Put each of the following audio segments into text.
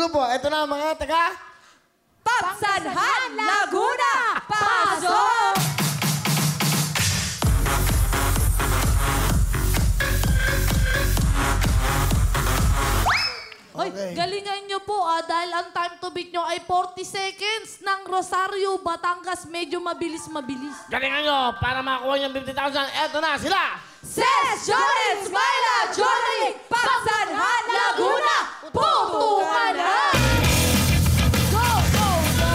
clue po. Ito na mga taga... Pagsanhan, Laguna! Pasok! Ay, galingan nyo po dahil ang time to beat nyo ay 40 seconds ng Rosario, Batangas. Medyo mabilis-mabilis. Galingan nyo para makakuha yung 50,000. Eto na sila! Ses, Jolen, Smaila, Jolie, Pagsanhan, Laguna! Putukan na! Go, go, go!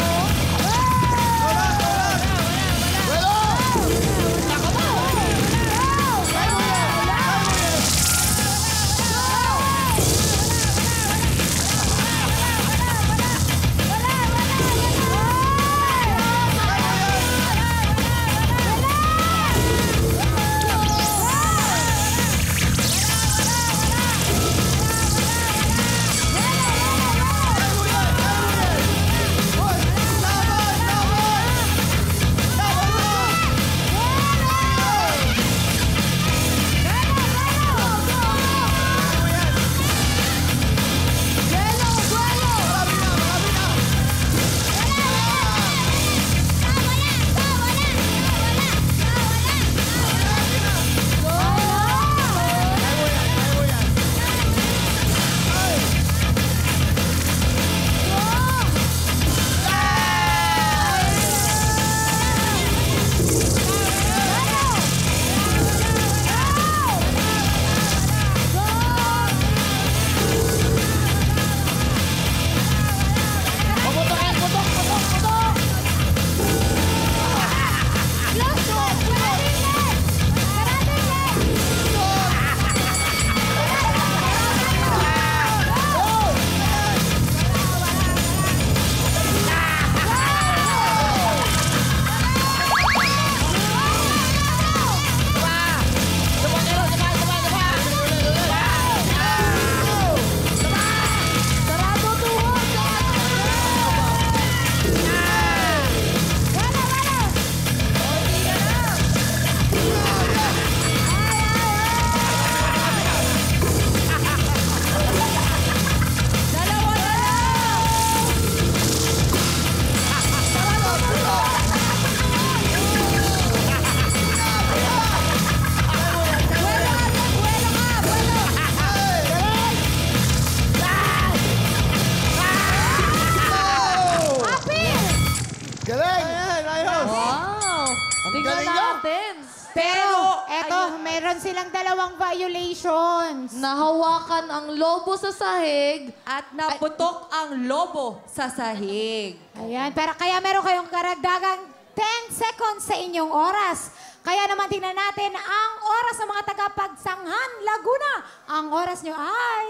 Tingnan natin. Pero, eto, meron silang dalawang violations. Nahawakan ang lobo sa sahig. At naputok ang lobo sa sahig. Ayan, pero kaya meron kayong karagdagang 10 seconds sa inyong oras. Kaya naman tingnan natin ang oras ng mga taga-Pagsanghan, Laguna. Ang oras nyo ay...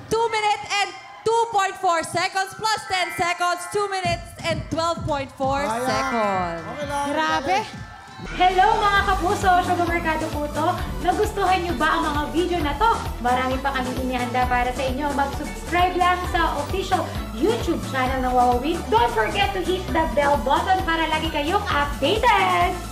2 minutes and 2.4 seconds plus 10 seconds, 2 minutes and 12.4 seconds. Grabe. Hello mga kapuso, Sugar Mercado po to. Nagustuhan nyo ba ang mga video na to? Marami pa kami inihanda para sa inyo. Mag-subscribe lang sa official YouTube channel ng Wowowin. Don't forget to hit the bell button para lagi kayong updated!